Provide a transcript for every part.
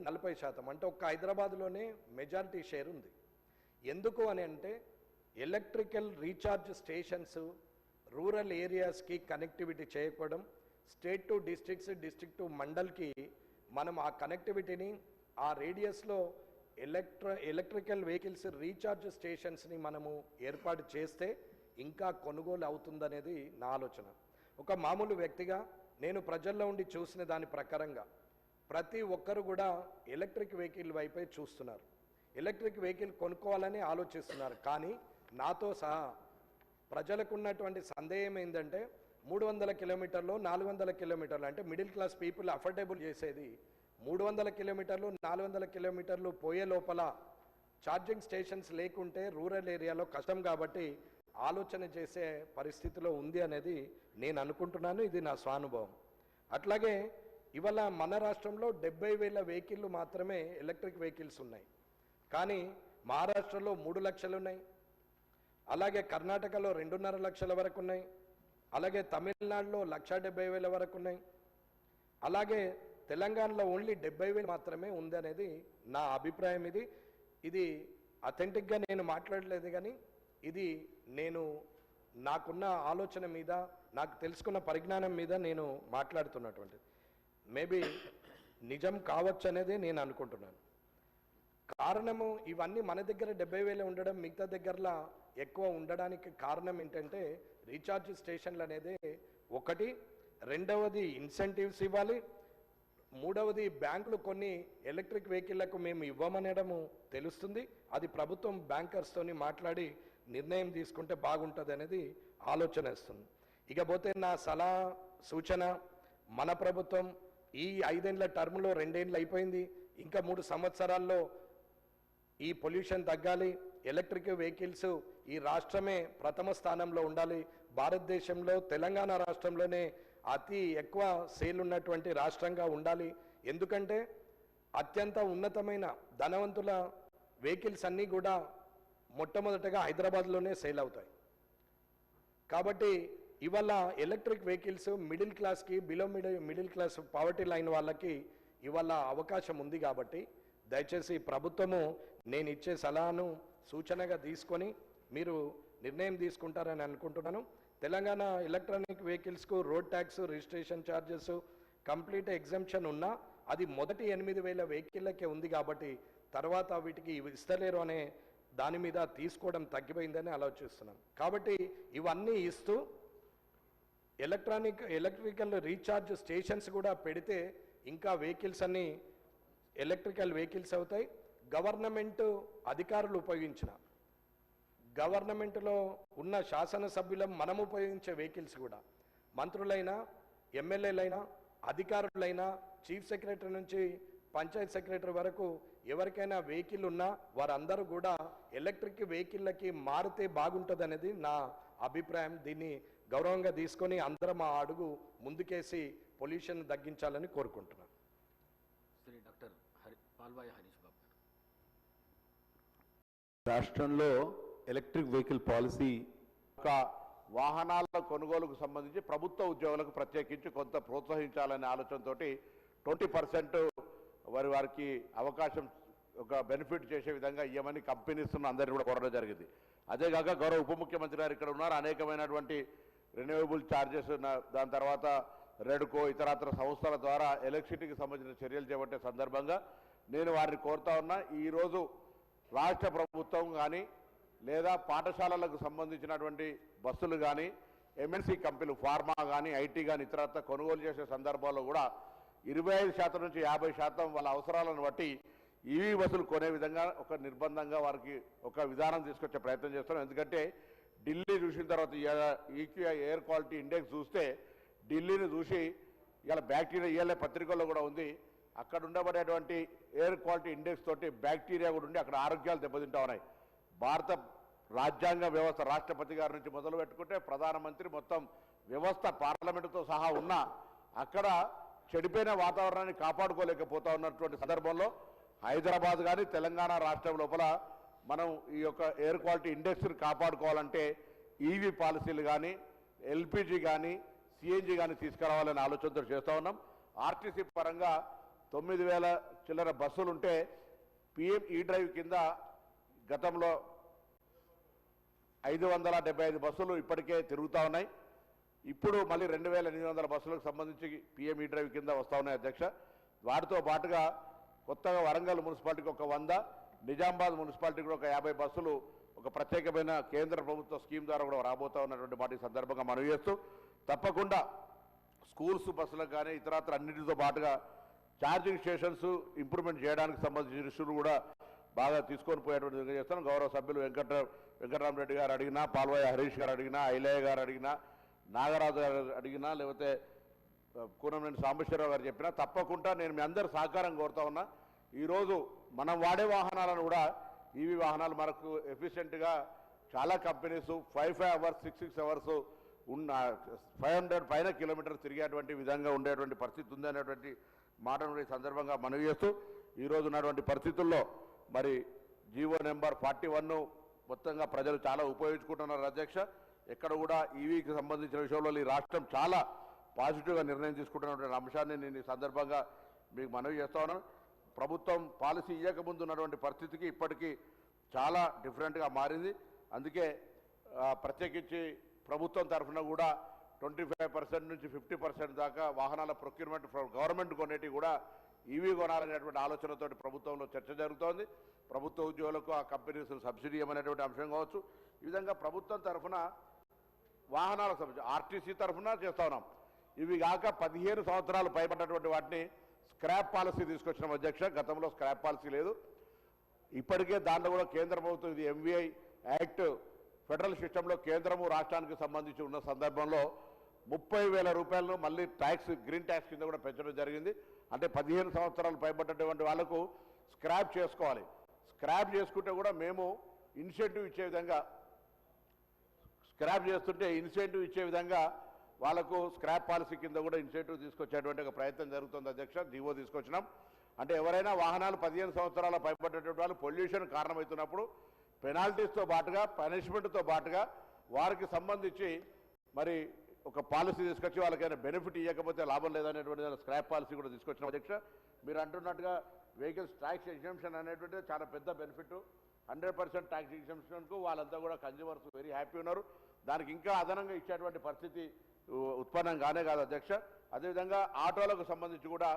40%. అంటే ఒక్క హైదరాబాద్లోనే మెజారిటీ షేర్ ఉంది. ఎందుకు అని అంటే ఎలక్ట్రికల్ రీఛార్జ్ స్టేషన్స్ రూరల్ ఏరియాస్కి కనెక్టివిటీ చేయకపోవడం, state to districts, district to మండల్కి మనం ఆ కనెక్టివిటీని ఆ రేడియస్లో ఎలక్ట్రికల్ వెహికల్స్ రీఛార్జ్ స్టేషన్స్ని మనము ఏర్పాటు చేస్తే ఇంకా కొనుగోలు అవుతుందనేది నా ఆలోచన. ఒక మామూలు వ్యక్తిగా నేను ప్రజల్లో ఉండి చూసిన దాని ప్రకారంగా ప్రతి ఒక్కరు కూడా ఎలక్ట్రిక్ వెహికల్ వైపే చూస్తున్నారు, ఎలక్ట్రిక్ వెహికల్ కొనుక్కోవాలని ఆలోచిస్తున్నారు. కానీ నాతో సహా ప్రజలకు ఉన్నటువంటి సందేహం ఏంటంటే 300 కిలోమీటర్లు 400 కిలోమీటర్లు అంటే మిడిల్ క్లాస్ పీపుల్ అఫోర్డబుల్ చేసేది 300 కిలోమీటర్లు 400 కిలోమీటర్లు పోయే లోపల ఛార్జింగ్ స్టేషన్స్ లేకుంటే రూరల్ ఏరియాలో కష్టం కాబట్టి ఆలోచన చేసే పరిస్థితిలో ఉంది అనేది నేను అనుకుంటున్నాను. ఇది నా స్వానుభవం. అట్లాగే ఇవాళ మన రాష్ట్రంలో 70,000 వెహికల్లు మాత్రమే ఎలక్ట్రిక్ వెహికల్స్ ఉన్నాయి. కానీ మహారాష్ట్రలో 3 లక్షలు ఉన్నాయి, అలాగే కర్ణాటకలో 2.5 లక్షల వరకు ఉన్నాయి, అలాగే తమిళనాడులో 1,70,000 వరకు ఉన్నాయి, అలాగే తెలంగాణలో ఓన్లీ 70,000 మాత్రమే ఉంది అనేది నా అభిప్రాయం. ఇది అథెంటిక్గా నేను మాట్లాడలేదు, కానీ ఇది నేను నాకున్న ఆలోచన మీద, నాకు తెలుసుకున్న పరిజ్ఞానం మీద నేను మాట్లాడుతున్నటువంటిది. మేబీ నిజం కావచ్చు అనేది నేను అనుకుంటున్నాను. కారణము ఇవన్నీ మన దగ్గర 70,000 ఉండడం, మిగతా దగ్గరలా ఎక్కువ ఉండడానికి కారణం ఏంటంటే రీఛార్జ్ స్టేషన్లు అనేది ఒకటి, రెండవది ఇన్సెంటివ్స్ ఇవ్వాలి, మూడవది బ్యాంకులు కొన్ని ఎలక్ట్రిక్ వెహికల్లకు మేము ఇవ్వమనడము తెలుస్తుంది. అది ప్రభుత్వం బ్యాంకర్స్తోని మాట్లాడి నిర్ణయం తీసుకుంటే బాగుంటుంది అనేది ఆలోచన ఇస్తుంది. ఇకపోతే నా సలహా సూచన, మన ప్రభుత్వం ఈ 5 ఏళ్ల టర్మ్లో 2 ఏళ్ళు అయిపోయింది, ఇంకా 3 సంవత్సరాల్లో ఈ పొల్యూషన్ తగ్గాలి, ఎలక్ట్రిక్ వెహికల్స్ ఈ రాష్ట్రమే ప్రథమ స్థానంలో ఉండాలి. భారతదేశంలో తెలంగాణ రాష్ట్రంలోనే అతి ఎక్కువ సేల్ ఉన్నటువంటి రాష్ట్రంగా ఉండాలి. ఎందుకంటే అత్యంత ఉన్నతమైన ధనవంతుల వెహికల్స్ అన్నీ కూడా మొట్టమొదటగా హైదరాబాద్లోనే సేల్ అవుతాయి. కాబట్టి ఇవాళ ఎలక్ట్రిక్ వెహికల్స్ మిడిల్ క్లాస్కి, below middle class poverty line వాళ్ళకి ఇవాళ అవకాశం ఉంది. కాబట్టి దయచేసి ప్రభుత్వము నేను ఇచ్చే సలహాను సూచనగా తీసుకొని మీరు నిర్ణయం తీసుకుంటారని అనుకుంటున్నాను. తెలంగాణ ఎలక్ట్రానిక్ వెహికల్స్కు road tax, registration charges complete exemption ఉన్నా అది మొదటి 8,000 వెహికల్లకే ఉంది. కాబట్టి తర్వాత వీటికి ఇస్తలేరు అనే దాని మీద తీసుకోవడం తగ్గిపోయిందని ఆలోచిస్తున్నాం. కాబట్టి ఇవన్నీ ఇస్తూ ఎలక్ట్రికల్ రీఛార్జ్ స్టేషన్స్ కూడా పెడితే ఇంకా వెహికల్స్ అన్నీ ఎలక్ట్రికల్ వెహికల్స్ అవుతాయి. గవర్నమెంట్ అధికారులు ఉపయోగించిన, గవర్నమెంట్లో ఉన్న శాసనసభ్యులం మనం ఉపయోగించే వెహికల్స్ కూడా మంత్రులైనా, ఎమ్మెల్యేలైనా, అధికారులైనా, చీఫ్ సెక్రటరీ నుంచి పంచాయత్ సెక్రటరీ వరకు ఎవరికైనా వెహికల్ ఉన్నా వారందరూ కూడా ఎలక్ట్రిక్ వెహికల్లకి మారితే బాగుంటుంది అనేది నా అభిప్రాయం. దీన్ని గౌరవంగా తీసుకొని అందరం ఆ అడుగు ముందుకేసి పొల్యూషన్ తగ్గించాలని కోరుకుంటున్నాను. శ్రీ డాక్టర్ పాల్వాయి హరీష్ బాబు గారు. రాష్ట్రంలో ఎలక్ట్రిక్ వెహికల్ పాలసీ వాహనాల కొనుగోలుకు సంబంధించి ప్రభుత్వ ఉద్యోగులకు ప్రత్యేకించి కొంత ప్రోత్సహించాలనే ఆలోచనతో 20% వారికి అవకాశం, ఒక బెనిఫిట్ చేసే విధంగా ఇవ్వమని కంపెనీస్ అందరినీ కూడా కోరడం జరిగింది. అదేగాక గౌరవ ఉప ముఖ్యమంత్రి గారు ఇక్కడ ఉన్నారు, అనేకమైనటువంటి రెన్యూవబుల్ ఛార్జెస్, దాని తర్వాత రెడ్కో ఇతరత్ర సంస్థల ద్వారా ఎలక్ట్రిసిటీకి సంబంధించిన చర్యలు చేపట్టే సందర్భంగా నేను వారిని కోరుతా ఉన్నా. ఈరోజు రాష్ట్ర ప్రభుత్వం కానీ లేదా పాఠశాలలకు సంబంధించినటువంటి బస్సులు కానీ, ఎంఎన్సీ కంపెనీలు, ఫార్మా కానీ, ఐటీ కానీ ఇతరత్ర కొనుగోలు చేసే సందర్భాల్లో కూడా 25% నుంచి 50% వాళ్ళ అవసరాలను బట్టి ఈవీ బస్సులు కొనే విధంగా ఒక నిర్బంధంగా వారికి ఒక విధానం తీసుకొచ్చే ప్రయత్నం చేస్తున్నాం. ఎందుకంటే ఢిల్లీ చూసిన తర్వాత ఈక్యూఐ ఎయిర్ క్వాలిటీ ఇండెక్స్ చూస్తే ఢిల్లీని చూసి ఇలా బ్యాక్టీరియా ఇవాళ పత్రికల్లో కూడా ఉంది, అక్కడ ఉండబడేటువంటి ఎయిర్ క్వాలిటీ ఇండెక్స్ తోటి బ్యాక్టీరియా కూడా ఉండి అక్కడ ఆరోగ్యాలు దెబ్బతింటా ఉన్నాయి. భారత రాజ్యాంగ వ్యవస్థ రాష్ట్రపతి గారి నుంచి మొదలు పెట్టుకుంటే ప్రధానమంత్రి మొత్తం వ్యవస్థ పార్లమెంటుతో సహా ఉన్న అక్కడ చెడిపోయిన వాతావరణాన్ని కాపాడుకోలేకపోతా ఉన్నటువంటి సందర్భంలో హైదరాబాద్ కానీ తెలంగాణ రాష్ట్రం లోపల మనం ఈ యొక్క ఎయిర్ క్వాలిటీ ఇండెక్స్ని కాపాడుకోవాలంటే ఈవీ పాలసీలు కానీ, ఎల్పిజి కానీ, సిఎన్జి కానీ తీసుకురావాలనే ఆలోచనతో చేస్తూ ఉన్నాం. ఆర్టీసీ పరంగా 9,000 చిల్లర బస్సులు ఉంటే పిఎం ఈ డ్రైవ్ కింద గతంలో 575 బస్సులు ఇప్పటికే తిరుగుతూ ఉన్నాయి. ఇప్పుడు మళ్ళీ 2800 బస్సులకు సంబంధించి పిఎం ఈ డ్రైవ్ కింద వస్తూ ఉన్నాయి అధ్యక్ష. వాటితో పాటుగా కొత్తగా వరంగల్ మున్సిపాలిటీకి ఒక 100, నిజామాబాద్ మున్సిపాలిటీకి కూడా ఒక 50 బస్సులు ఒక ప్రత్యేకమైన కేంద్ర ప్రభుత్వ స్కీమ్ ద్వారా కూడా రాబోతూ ఉన్నటువంటి మాట ఈ సందర్భంగా మనవి చేస్తూ, తప్పకుండా స్కూల్స్ బస్సులకు కానీ ఇతరత్ర అన్నిటితో పాటుగా ఛార్జింగ్ స్టేషన్స్ ఇంప్రూవ్మెంట్ చేయడానికి సంబంధించిన ఇష్యూలు కూడా బాగా తీసుకొని పోయేటువంటి విధంగా చేస్తాను. గౌరవ సభ్యులు వెంకటరామరెడ్డి గారు అడిగినా, పాల్వాయి హరీష్ గారు అడిగినా, ఐలయ్య గారు అడిగినా, నాగరాజు గారు అడిగినా, లేకపోతే కూనంనేని సాంబశివరావు గారు చెప్పినా తప్పకుండా నేను మీ అందరు సహకారం కోరుతా ఉన్నా. ఈరోజు మనం వాడే వాహనాలను కూడా ఈవీ వాహనాలు మనకు ఎఫిషియెంట్గా చాలా కంపెనీస్ 5 అవర్స్ 6 అవర్స్ ఉన్న 500 పైన కిలోమీటర్ తిరిగేటువంటి విధంగా ఉండేటువంటి పరిస్థితి ఉంది అనేటువంటి మాటను ఈ సందర్భంగా మనవి చేస్తూ, ఈరోజు ఉన్నటువంటి పరిస్థితుల్లో మరి జీవో నెంబర్ 41 మొత్తంగా ప్రజలు చాలా ఉపయోగించుకుంటున్నారు అధ్యక్ష. ఎక్కడ కూడా ఈవీకి సంబంధించిన విషయంలో ఈ రాష్ట్రం చాలా పాజిటివ్గా నిర్ణయం తీసుకుంటున్నటువంటి అంశాన్ని నేను ఈ సందర్భంగా మీకు మనవి చేస్తా ఉన్నాను. ప్రభుత్వం పాలసీ ఇవ్వకముందు ఉన్నటువంటి పరిస్థితికి ఇప్పటికీ చాలా డిఫరెంట్గా మారింది. అందుకే ప్రత్యేకించి ప్రభుత్వం తరఫున కూడా 25% నుంచి 50% దాకా వాహనాల ప్రొక్యూర్మెంట్ గవర్నమెంట్ కొనేటివి కూడా ఈవీ కొనాలనేటువంటి ఆలోచనతోటి ప్రభుత్వంలో చర్చ జరుగుతోంది. ప్రభుత్వ ఉద్యోగులకు ఆ కంపెనీస్ సబ్సిడీ ఇవ్వనేటువంటి అంశం కావచ్చు. ఈ విధంగా ప్రభుత్వం తరఫున వాహనాల సంబంధించి ఆర్టీసీ తరఫున చేస్తా ఉన్నాం. ఇవి కాక 15 సంవత్సరాలు పైబడినటువంటి వాటిని స్క్రాప్ పాలసీ తీసుకొచ్చిన అధ్యక్ష. గతంలో స్క్రాప్ పాలసీ లేదు. ఇప్పటికే దాంట్లో కూడా కేంద్ర ప్రభుత్వం ఇది ఎంవీఐ యాక్ట్ ఫెడరల్ సిస్టంలో కేంద్రము రాష్ట్రానికి సంబంధించి ఉన్న సందర్భంలో 30,000 రూపాయలను మళ్ళీ ట్యాక్స్ గ్రీన్ ట్యాక్స్ కింద కూడా పెంచడం జరిగింది. అంటే 15 సంవత్సరాలు పైబడ్డటువంటి వాళ్లకు స్క్రాప్ చేసుకోవాలి. స్క్రాప్ చేసుకుంటే కూడా మేము ఇన్సెంటివ్ ఇచ్చే విధంగా స్క్రాప్ చేస్తుంటే ఇన్సెంటివ్ ఇచ్చే విధంగా వాళ్ళకు స్క్రాప్ పాలసీ కింద కూడా ఇన్సెంటివ్ తీసుకొచ్చేటువంటి ఒక ప్రయత్నం జరుగుతుంది అధ్యక్ష. జీవో తీసుకొచ్చినాం. అంటే ఎవరైనా వాహనాలు 15 సంవత్సరాల పైబడ్డటువంటి వాళ్ళు పొల్యూషన్ కారణమవుతున్నప్పుడు పెనాల్టీస్తో పాటుగా పనిష్మెంట్తో పాటుగా వారికి సంబంధించి మరి ఒక పాలసీ తీసుకొచ్చి వాళ్ళకైనా బెనిఫిట్ ఇవ్వకపోతే లాభం లేదనేటువంటి స్క్రాప్ పాలసీ కూడా తీసుకొచ్చిన అధ్యక్ష. మీరు అంటున్నట్టుగా వెహికల్స్ ట్యాక్స్ ఎగ్జంప్షన్ అనేటువంటిది చాలా పెద్ద బెనిఫిట్. 100% ట్యాక్స్ ఎగ్జంప్షన్కు వాళ్ళంతా కూడా కన్జ్యూమర్స్ వెరీ హ్యాపీ ఉన్నారు. దానికి ఇంకా అదనంగా ఇచ్చేటువంటి పరిస్థితి ఉత్పన్నం కానే కాదు అధ్యక్ష. అదేవిధంగా ఆటోలకు సంబంధించి కూడా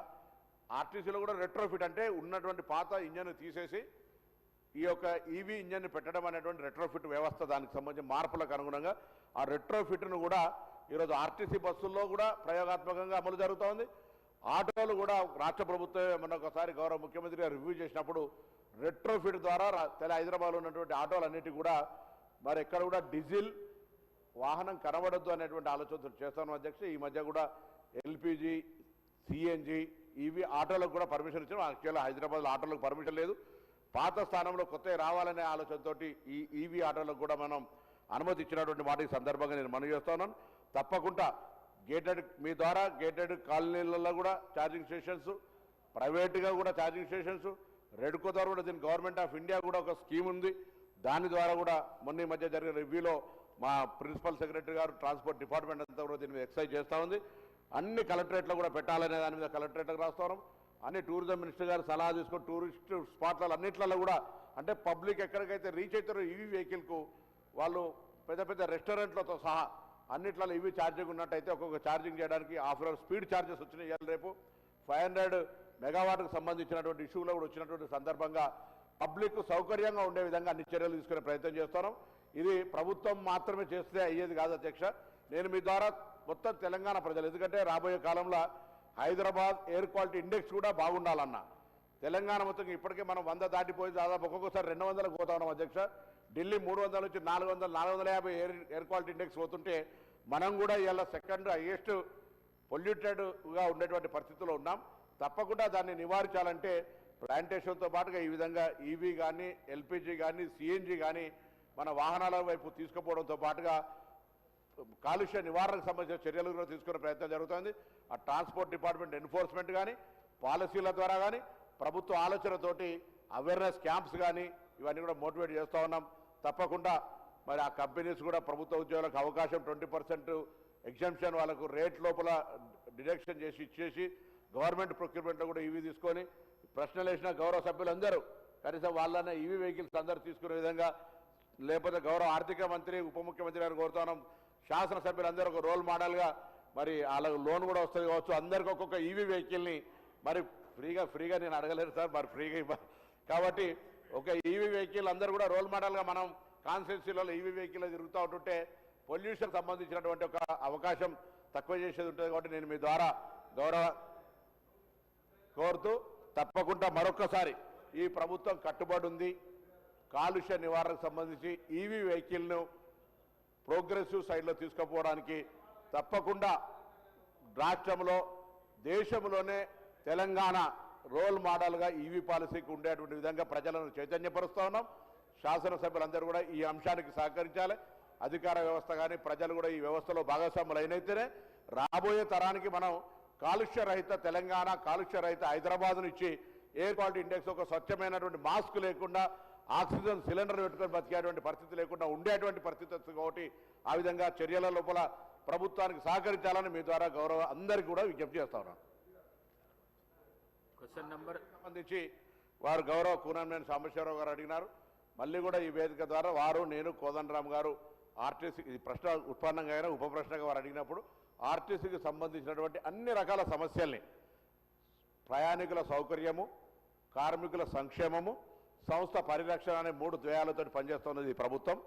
ఆర్టీసీలో కూడా రెట్రోఫిట్ అంటే ఉన్నటువంటి పాత ఇంజన్ తీసేసి ఈ యొక్క ఈవీ ఇంజన్ పెట్టడం అనేటువంటి రెట్రోఫిట్ వ్యవస్థ, దానికి సంబంధించిన మార్పులకు అనుగుణంగా ఆ రెట్రోఫిట్ను కూడా ఈరోజు ఆర్టీసీ బస్సుల్లో కూడా ప్రయోగాత్మకంగా అమలు జరుగుతోంది. ఆటోలు కూడా రాష్ట్ర ప్రభుత్వం మొన్న ఒకసారి గౌరవ ముఖ్యమంత్రి గారు రివ్యూ చేసినప్పుడు రెట్రోఫిట్ ద్వారా హైదరాబాద్లో ఉన్నటువంటి ఆటోలన్నిటి కూడా మరి ఎక్కడ కూడా డీజిల్ వాహనం కనబడద్దు అనేటువంటి ఆలోచనతో చేస్తాను అధ్యక్ష. ఈ మధ్య కూడా ఎల్పిజి, సిఎన్జి, ఈవీ ఆటోలకు కూడా పర్మిషన్ ఇచ్చాం. యాక్చువల్గా హైదరాబాద్లో ఆటోలకు పర్మిషన్ లేదు. పాత స్థానంలో కొత్తవి రావాలనే ఆలోచనతోటి ఈ ఈవీ ఆటోలకు కూడా మనం అనుమతి ఇచ్చినటువంటి మాట ఈ సందర్భంగా నేను మనవి చేస్తున్నాను. తప్పకుండా మీ ద్వారా గేటెడ్ కాలనీలలో కూడా ఛార్జింగ్ స్టేషన్స్, ప్రైవేట్గా కూడా ఛార్జింగ్ స్టేషన్స్, రెడ్కో ద్వారా కూడా దీని గవర్నమెంట్ ఆఫ్ ఇండియా కూడా ఒక స్కీమ్ ఉంది. దాని ద్వారా కూడా మొన్న ఈ మధ్య జరిగిన రివ్యూలో మా ప్రిన్సిపల్ సెక్రటరీ గారు ట్రాన్స్పోర్ట్ డిపార్ట్మెంట్ అంతా కూడా దీని మీద ఎక్సైజ్ చేస్తూ ఉంది. అన్ని కలెక్టరేట్లో కూడా పెట్టాలనే దాని మీద కలెక్టరేట్లకు రాస్తున్నాం. అన్ని టూరిజం మినిస్టర్ గారు సలహా తీసుకొని టూరిస్ట్ స్పాట్లలో అన్నిట్లలో కూడా అంటే పబ్లిక్ ఎక్కడికైతే రీచ్ అవుతారో ఈవీ వెహికల్కు వాళ్ళు పెద్ద పెద్ద రెస్టారెంట్లతో సహా అన్నిట్లలో ఈవీ ఛార్జింగ్ ఉన్నట్టయితే ఒక్కొక్క ఛార్జింగ్ చేయడానికి ఆఫర్ స్పీడ్ ఛార్జెస్ వచ్చినాయి. ఇవాళ రేపు 500 మెగావాట్కు సంబంధించినటువంటి ఇష్యూలో కూడా వచ్చినటువంటి సందర్భంగా పబ్లిక్ సౌకర్యంగా ఉండే విధంగా అన్ని చర్యలు తీసుకునే ప్రయత్నం చేస్తున్నాం. ఇది ప్రభుత్వం మాత్రమే చేస్తే అయ్యేది కాదు అధ్యక్ష. నేను మీ ద్వారా మొత్తం తెలంగాణ ప్రజలు, ఎందుకంటే రాబోయే కాలంలో హైదరాబాద్ ఎయిర్ క్వాలిటీ ఇండెక్స్ కూడా బాగుండాలన్న తెలంగాణ మొత్తం ఇప్పటికే మనం 100 దాటిపోయి దాదాపు ఒక్కొక్కసారి 200కు పోతా ఉన్నాం అధ్యక్ష. ఢిల్లీ 300 నుంచి 400, 450 ఎయిర్ క్వాలిటీ ఇండెక్స్ పోతుంటే మనం కూడా ఇవాళ సెకండ్ హైయెస్ట్ పొల్యూటెడ్గా ఉండేటువంటి పరిస్థితుల్లో ఉన్నాం. తప్పకుండా దాన్ని నివారించాలంటే ప్లాంటేషన్తో పాటుగా ఈ విధంగా ఈవీ కానీ, ఎల్పిజి కానీ, సిఎన్జి కానీ మన వాహనాల వైపు తీసుకుపోవడంతో పాటుగా కాలుష్య నివారణకు సంబంధించిన చర్యలు కూడా తీసుకునే ప్రయత్నం జరుగుతుంది. ఆ ట్రాన్స్పోర్ట్ డిపార్ట్మెంట్ ఎన్ఫోర్స్మెంట్ కానీ, పాలసీల ద్వారా కానీ, ప్రభుత్వ ఆలోచనతోటి అవేర్నెస్ క్యాంప్స్ కానీ ఇవన్నీ కూడా మోటివేట్ చేస్తూ ఉన్నాం. తప్పకుండా మరి ఆ కంపెనీస్ కూడా ప్రభుత్వ ఉద్యోగులకు అవకాశం 20% ఎగ్జంప్షన్ వాళ్ళకు రేట్ లోపల డిడక్షన్ చేసి ఇచ్చేసి గవర్నమెంట్ ప్రొక్యూర్మెంట్లో కూడా ఇవి తీసుకొని ప్రశ్నలు వేసిన గౌరవ సభ్యులందరూ కనీసం వాళ్ళనే ఈవీ వెహికల్స్ అందరూ తీసుకునే విధంగా, లేకపోతే గౌరవ ఆర్థిక మంత్రి ఉప ముఖ్యమంత్రి గారు కోరుతున్నాం, శాసనసభ్యులందరూ ఒక రోల్ మోడల్గా మరి వాళ్ళకు లోన్ కూడా వస్తుంది కావచ్చు, అందరికి ఒక్కొక్క ఈవీ వెహికల్ని మరి ఫ్రీగా నేను అడగలేను సార్, మరి ఫ్రీగా కాబట్టి ఒక ఈవీ వెహికల్ అందరూ కూడా రోల్ మోడల్గా మనం కాన్స్టిట్యున్సీలలో ఈవీ వెహికల్ తిరుగుతూ ఉంటుంటే పొల్యూషన్ సంబంధించినటువంటి ఒక అవకాశం తక్కువ చేసేది ఉంటుంది. కాబట్టి నేను మీ ద్వారా గౌరవ కోరుతూ తప్పకుండా మరొక్కసారి ఈ ప్రభుత్వం కట్టుబడి ఉంది. కాలుష్య నివారణకు సంబంధించి ఈవీ వెహికల్ను ప్రోగ్రెసివ్ సైడ్లో తీసుకుపోవడానికి తప్పకుండా రాష్ట్రంలో దేశంలోనే తెలంగాణ రోల్ మోడల్గా ఈవీ పాలసీకి ఉండేటువంటి విధంగా ప్రజలను చైతన్యపరుస్తూ ఉన్నాం. శాసనసభ్యులందరూ కూడా ఈ అంశానికి సహకరించాలి. అధికార వ్యవస్థ కానీ ప్రజలు కూడా ఈ వ్యవస్థలో భాగస్వాములు అయినైతేనే రాబోయే తరానికి మనం కాలుష్య రహిత తెలంగాణ, కాలుష్య రహిత హైదరాబాద్ను ఇచ్చి ఎయిర్ క్వాలిటీ ఇండెక్స్ ఒక స్వచ్ఛమైనటువంటి మాస్క్ లేకుండా ఆక్సిజన్ సిలిండర్ పెట్టుకొని బతికేటువంటి పరిస్థితి లేకుండా ఉండేటువంటి పరిస్థితి వస్తుంది. కాబట్టి ఆ విధంగా చర్యల లోపల ప్రభుత్వానికి సహకరించాలని మీ ద్వారా గౌరవ అందరికీ కూడా విజ్ఞప్తి చేస్తా ఉన్నాను. క్వశ్చన్ నెంబర్ సంబంధించి వారు గౌరవ కూనంనేని సాంబశివరావు గారు అడిగినారు. మళ్ళీ కూడా ఈ వేదిక ద్వారా వారు, నేను, కోదండరామ్ గారు ఆర్టీసీ ఇది ప్రశ్న ఉత్పన్నంగా అయినా ఉప ప్రశ్నగా వారు అడిగినప్పుడు ఆర్టీసీకి సంబంధించినటువంటి అన్ని రకాల సమస్యల్ని ప్రయాణికుల సౌకర్యము, కార్మికుల సంక్షేమము, సంస్థ పరిరక్షణ అనే 3 ద్వయాలతో పనిచేస్తున్నది ఈ ప్రభుత్వం.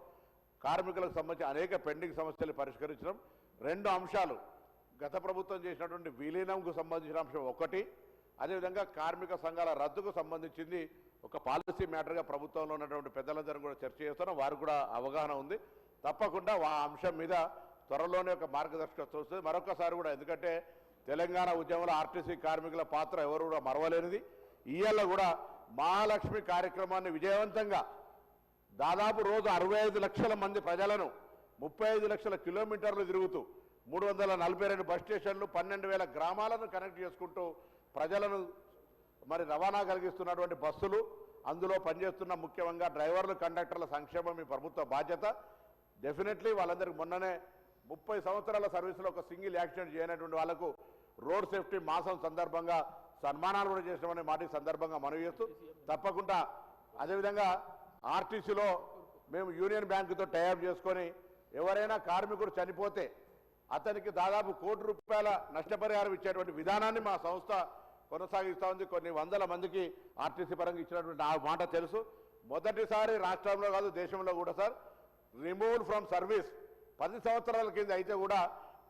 కార్మికులకు సంబంధించి అనేక పెండింగ్ సమస్యలు పరిష్కరించడం. 2 అంశాలు గత ప్రభుత్వం చేసినటువంటి విలీనంకు సంబంధించిన అంశం ఒకటి, అదేవిధంగా కార్మిక సంఘాల రద్దుకు సంబంధించింది ఒక పాలసీ మ్యాటర్గా ప్రభుత్వంలో ఉన్నటువంటి పెద్దలందరూ కూడా చర్చ చేస్తున్నాం. వారు కూడా అవగాహన ఉంది. తప్పకుండా ఆ అంశం మీద త్వరలోనే ఒక మార్గదర్శకత్వం వస్తుంది. మరొకసారి కూడా ఎందుకంటే తెలంగాణ ఉద్యమంలో ఆర్టీసీ కార్మికుల పాత్ర ఎవరు కూడా మరవలేనిది. ఇవాళ కూడా మహాలక్ష్మి కార్యక్రమాన్ని విజయవంతంగా దాదాపు రోజు 65 లక్షల మంది ప్రజలను 35 లక్షల కిలోమీటర్లు తిరుగుతూ 342 బస్ స్టేషన్లు 12,000 గ్రామాలను కనెక్ట్ చేసుకుంటూ ప్రజలను మరి రవాణా కలిగిస్తున్నటువంటి బస్సులు, అందులో పనిచేస్తున్న ముఖ్యంగా డ్రైవర్లు, కండక్టర్ల సంక్షేమం మీ ప్రభుత్వ బాధ్యత. డెఫినెట్లీ వాళ్ళందరికీ మొన్ననే 30 సంవత్సరాల సర్వీసులో ఒక సింగిల్ యాక్సిడెంట్ చేయనటువంటి వాళ్లకు రోడ్ సేఫ్టీ మాసం సందర్భంగా సన్మానాలు కూడా చేసినామనే మాట ఈ సందర్భంగా మనవి చేస్తూ తప్పకుండా అదేవిధంగా ఆర్టీసీలో మేము యూనియన్ బ్యాంకుతో టైఅప్ చేసుకొని ఎవరైనా కార్మికుడు చనిపోతే అతనికి దాదాపు ₹1 కోటి నష్టపరిహారం ఇచ్చేటువంటి విధానాన్ని మా సంస్థ కొనసాగిస్తూ ఉంది. కొన్ని వందల మందికి ఆర్టీసీ పరంగా ఇచ్చినటువంటి ఆ మాట తెలుసు. మొదటిసారి రాష్ట్రంలో కాదు దేశంలో కూడా సార్ రిమూవ్ ఫ్రమ్ సర్వీస్ 10 సంవత్సరాల కింద అయితే కూడా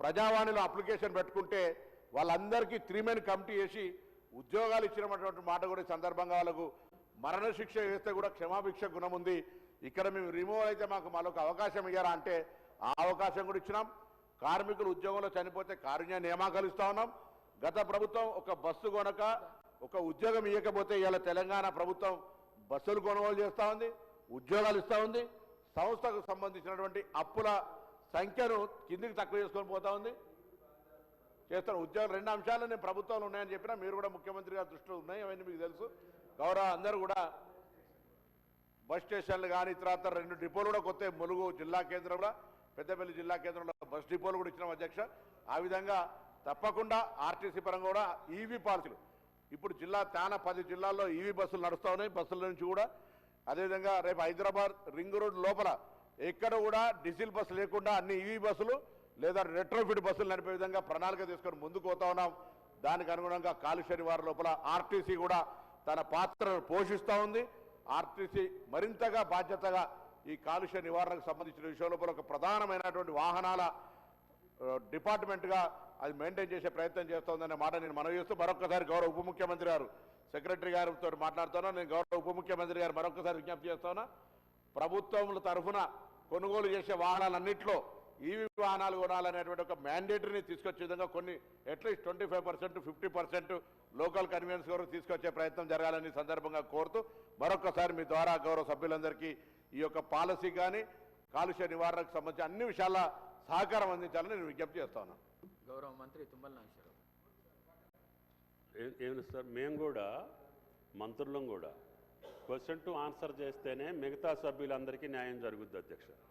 ప్రజావాణిలో అప్లికేషన్ పెట్టుకుంటే వాళ్ళందరికీ 3-మెన్ కమిటీ వేసి ఉద్యోగాలు ఇచ్చినటువంటి మాట కూడా ఈ సందర్భంగా వాళ్ళకు మరణశిక్ష వేస్తే కూడా క్షమాభిక్ష గుణం ఉంది. ఇక్కడ మేము రిమూవ్ అయితే మాకు మరొక అవకాశం ఇయ్యారా అంటే ఆ అవకాశం కూడా ఇచ్చినాం. కార్మికులు ఉద్యోగంలో చనిపోతే కారుణ్య నియామకాలు ఇస్తా ఉన్నాం. గత ప్రభుత్వం ఒక బస్సు కొనక ఒక ఉద్యోగం ఇవ్వకపోతే ఇవాళ తెలంగాణ ప్రభుత్వం బస్సులు కొనుగోలు చేస్తూ ఉంది, ఉద్యోగాలు ఇస్తూ ఉంది. సంస్థకు సంబంధించినటువంటి అప్పుల సంఖ్యను కిందికి తక్కువ చేసుకొని పోతా ఉంది. చేస్తాను ఉద్యోగం 2 అంశాలు నేను ప్రభుత్వంలో ఉన్నాయని చెప్పినా మీరు కూడా ముఖ్యమంత్రి గారి దృష్టిలో ఉన్నాయి, అవన్నీ మీకు తెలుసు. గౌరవ అందరూ కూడా బస్ స్టేషన్లు కానీ తర్వాత 2 డిపోలు కూడా కొత్త ములుగు జిల్లా కేంద్రంలో, పెద్దపల్లి జిల్లా కేంద్రంలో బస్ డిపోలు కూడా ఇచ్చినాం అధ్యక్ష. ఆ విధంగా తప్పకుండా ఆర్టీసీ పరంగా కూడా ఈవీ పాలసీలు ఇప్పుడు జిల్లా 10 జిల్లాల్లో ఈవీ బస్సులు నడుస్తూ ఉన్నాయి. బస్సుల నుంచి కూడా అదేవిధంగా రేపు హైదరాబాద్ రింగ్ రోడ్ లోపల ఎక్కడ కూడా డీజిల్ బస్సు లేకుండా అన్ని ఈవీ బస్సులు లేదా రెట్రోఫిట్ బస్సులు నడిపే విధంగా ప్రణాళిక తీసుకొని ముందుకు పోతా ఉన్నాం. దానికి అనుగుణంగా కాలుష్య నివారణ లోపల ఆర్టీసీ కూడా తన పాత్రను పోషిస్తూ ఉంది. ఆర్టీసీ మరింతగా బాధ్యతగా ఈ కాలుష్య నివారణకు సంబంధించిన విషయం లోపల ఒక ప్రధానమైనటువంటి వాహనాల డిపార్ట్మెంట్గా అది మెయింటైన్ చేసే ప్రయత్నం చేస్తోందనే మాట నేను మనవి చేస్తూ మరొకసారి గౌరవ ఉప ముఖ్యమంత్రి గారు సెక్రటరీ గారితో మాట్లాడుతున్నా. నేను గౌరవ ఉప ముఖ్యమంత్రి గారు మరొకసారి విజ్ఞప్తి చేస్తున్నా, ప్రభుత్వముల తరఫున కొనుగోలు చేసే వాహనాలన్నింటిలో ఈవీ వాహనాలు కొనాలనేటువంటి ఒక మ్యాండేటరీని తీసుకొచ్చే విధంగా కొన్ని అట్లీస్ట్ 25%, 50% లోకల్ కన్వీనియన్స్ వరకు తీసుకొచ్చే ప్రయత్నం జరగాలని సందర్భంగా కోరుతూ మరొకసారి మీ ద్వారా గౌరవ సభ్యులందరికీ ఈ యొక్క పాలసీ కానీ కాలుష్య నివారణకు సంబంధించి అన్ని విషయాల సహకారం అందించాలని నేను విజ్ఞప్తి చేస్తా ఉన్నాను. గౌరవ మంత్రి తుమ్మల నాగేశ్వరరావు. ఏమి సార్, మేము కూడా మంత్రులం కూడా క్వశ్చన్ టు ఆన్సర్ చేస్తేనే మిగతా సభ్యులందరికీ న్యాయం జరుగుద్ది అధ్యక్ష.